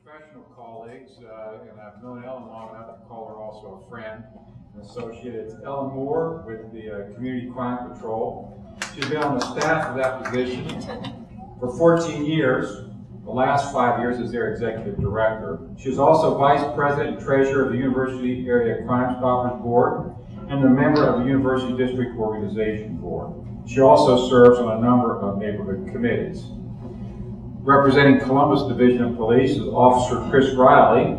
professional colleagues, and I've known Ellen long enough to call her also a friend, an associate. It's Ellen Moore with the Community Crime Patrol. She's been on the staff of that position for 14 years. The last 5 years as their executive director. She is also vice president and treasurer of the University Area Crime Stoppers Board and a member of the University District Organization Board. She also serves on a number of neighborhood committees. Representing Columbus Division of Police is Officer Chris Riley,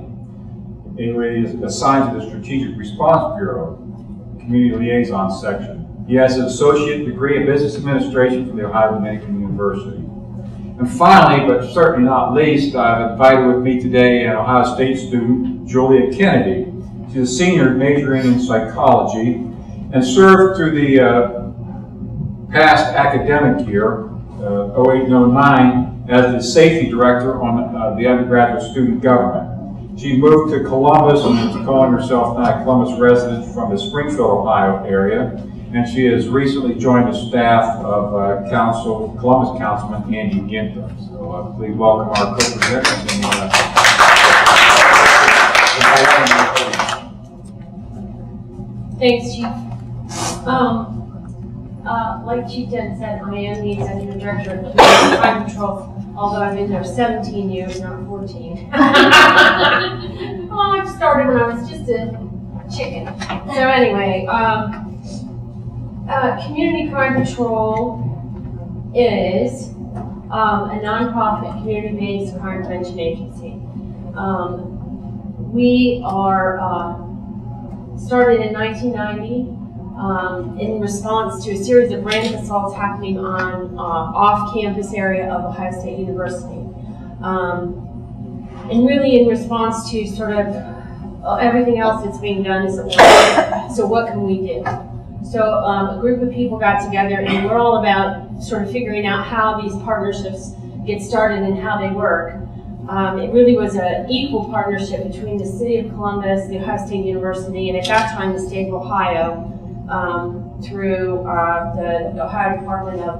who is assigned to the Strategic Response Bureau, Community Liaison section. He has an associate degree in business administration from the Ohio Dominican University. And finally, but certainly not least, I've invited with me today an Ohio State student, Julia Kennedy. She's a senior majoring in psychology and served through the past academic year, 08-09, as the safety director on the undergraduate student government. She moved to Columbus and is calling herself now a Columbus resident from the Springfield, Ohio area. And she has recently joined the staff of Columbus Councilman Andy Denton. So please welcome our co-presenters. Thanks, Chief. Like Chief Denton said, I am the Executive Director of Community Crime Patrol, although I've been there 17 years, not 14. I started when I was just a chicken. So anyway, Community Crime Patrol is a nonprofit community-based crime prevention agency. We are started in 1990 in response to a series of random assaults happening on off-campus area of Ohio State University. And really in response to sort of everything else that's being done isn't working. So what can we do? So a group of people got together, and we're all about sort of figuring out how these partnerships get started and how they work. It really was an equal partnership between the City of Columbus, the Ohio State University, and at that time the State of Ohio, through the Ohio Department of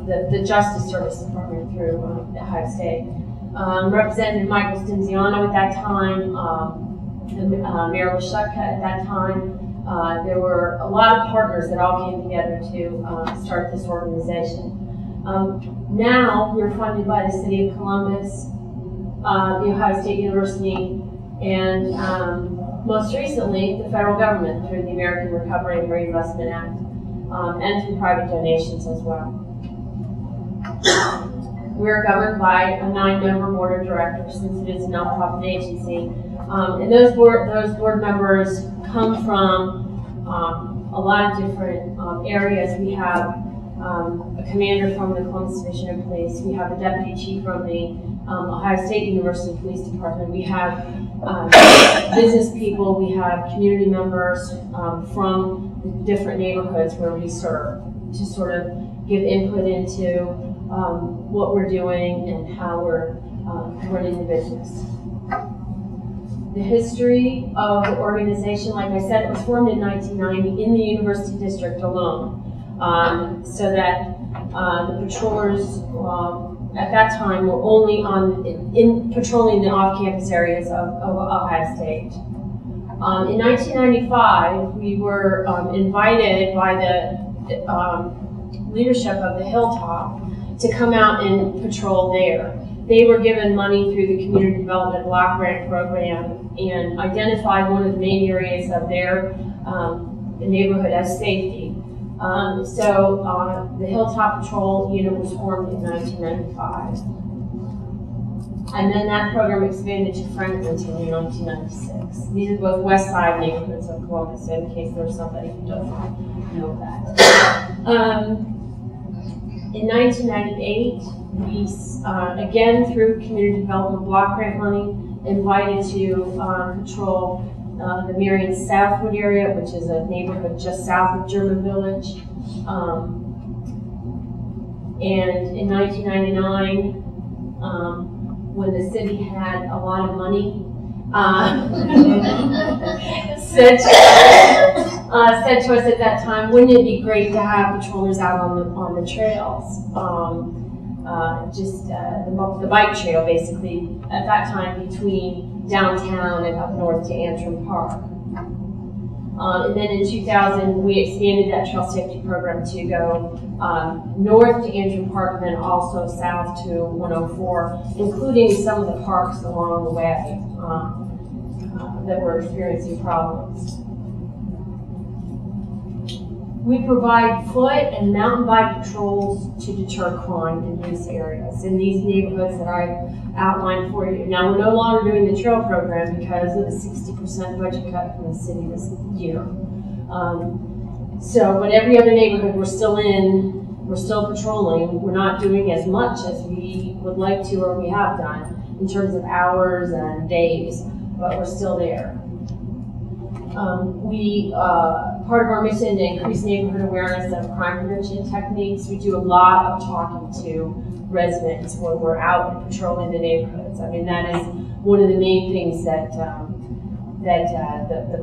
the Justice Service Department through the Ohio State. Representative Michael Stinziano at that time, Mayor Lasheka at that time. There were a lot of partners that all came together to start this organization. Now we're funded by the City of Columbus, the Ohio State University, and most recently the federal government through the American Recovery and Reinvestment Act, and through private donations as well. We're governed by a 9-member board of directors since it is a nonprofit agency. And those board members come from a lot of different areas. We have a commander from the Columbus Division of Police. We have a deputy chief from the Ohio State University Police Department. We have business people. We have community members from the different neighborhoods where we serve to sort of give input into what we're doing and how we're running the business. The history of the organization, like I said, it was formed in 1990 in the University District alone. So that the patrollers at that time were only patrolling the off-campus areas of Ohio State. In 1995, we were invited by the leadership of the Hilltop to come out and patrol there. They were given money through the Community Development Block Grant Program and identified one of the main areas of their neighborhood as safety. So the Hilltop Patrol unit was formed in 1995. And then that program expanded to Franklinton in 1996. These are both west side neighborhoods of Columbus, in case there's somebody who doesn't know that. In 1998, we, again through Community Development Block Grant money, invited to patrol the Marion Southwood area, which is a neighborhood just south of German Village. And in 1999, when the city had a lot of money, said to us at that time, wouldn't it be great to have patrollers out on the trails? the bike trail basically at that time between downtown and up north to Antrim Park. And then in 2000, we expanded that trail safety program to go north to Antrim Park and then also south to 104, including some of the parks along the way that were experiencing problems. We provide foot and mountain bike patrols to deter crime in these areas, in these neighborhoods that I outlined for you. Now, we're no longer doing the trail program because of the 60% budget cut from the city this year. But every other neighborhood we're still in, we're still patrolling. We're not doing as much as we would like to or we have done in terms of hours and days, but we're still there. Part of our mission to increase neighborhood awareness of crime prevention techniques, we do a lot of talking to residents when we're out patrolling the neighborhoods. I mean, that is one of the main things that the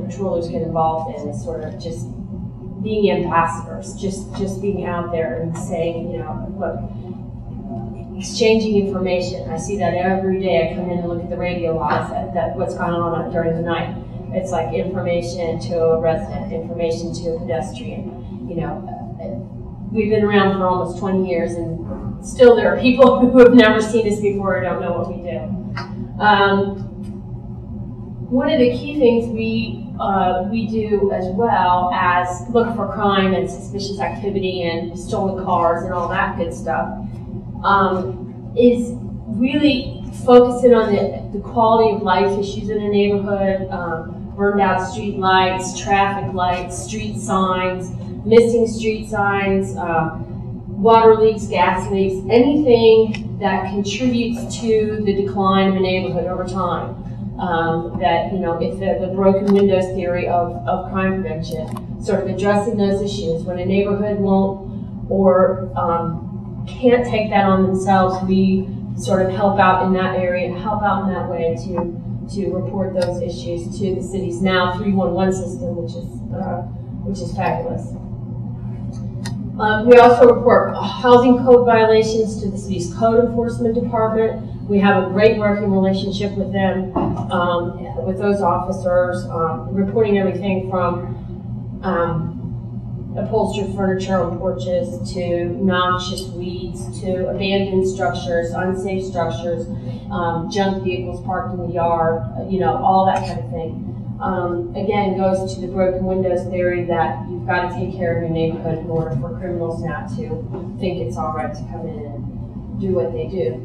patrollers get involved in, is sort of just being ambassadors, just being out there and saying, you know, look, exchanging information. I see that every day. I come in and look at the radio logs that what's going on during the night. It's like information to a resident, information to a pedestrian. You know, we've been around for almost 20 years, and still there are people who have never seen us before or don't know what we do. One of the key things we do as well as look for crime and suspicious activity and stolen cars and all that good stuff is really focusing on the quality of life issues in a neighborhood. Burned out street lights, traffic lights, street signs, missing street signs, water leaks, gas leaks, anything that contributes to the decline of a neighborhood over time. That, you know, if the broken windows theory of crime prevention, sort of addressing those issues. When a neighborhood won't or can't take that on themselves, we sort of help out in that area and help out in that way to report those issues to the city's now 311 system, which is fabulous. We also report housing code violations to the city's code enforcement department. We have a great working relationship with them, with those officers, reporting everything from upholstered furniture on porches to noxious weeds to abandoned structures, unsafe structures, junk vehicles parked in the yard, you know, all that kind of thing. Again, goes to the broken windows theory that you've got to take care of your neighborhood in order for criminals not to think it's all right to come in and do what they do.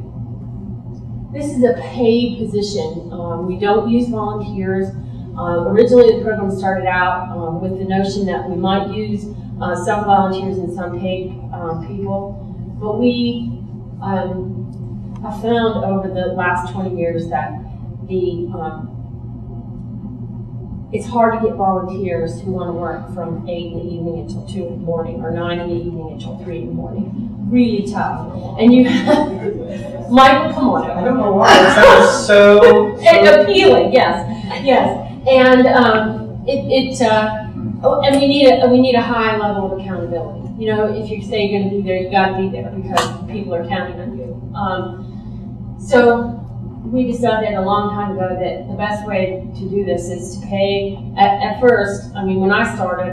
This is a paid position. We don't use volunteers. Originally, the program started out with the notion that we might use some volunteers and some paid people, but we have found over the last 20 years that it's hard to get volunteers who want to work from 8 in the evening until 2 in the morning, or 9 in the evening until 3 in the morning. Really tough. And you have, Michael, come on. I don't know why. It sounds so appealing, yes. And and we need a high level of accountability. You know, if you say you're going to be there, you got to be there because people are counting on you. So we decided a long time ago that the best way to do this is to pay. At first, I mean, when I started,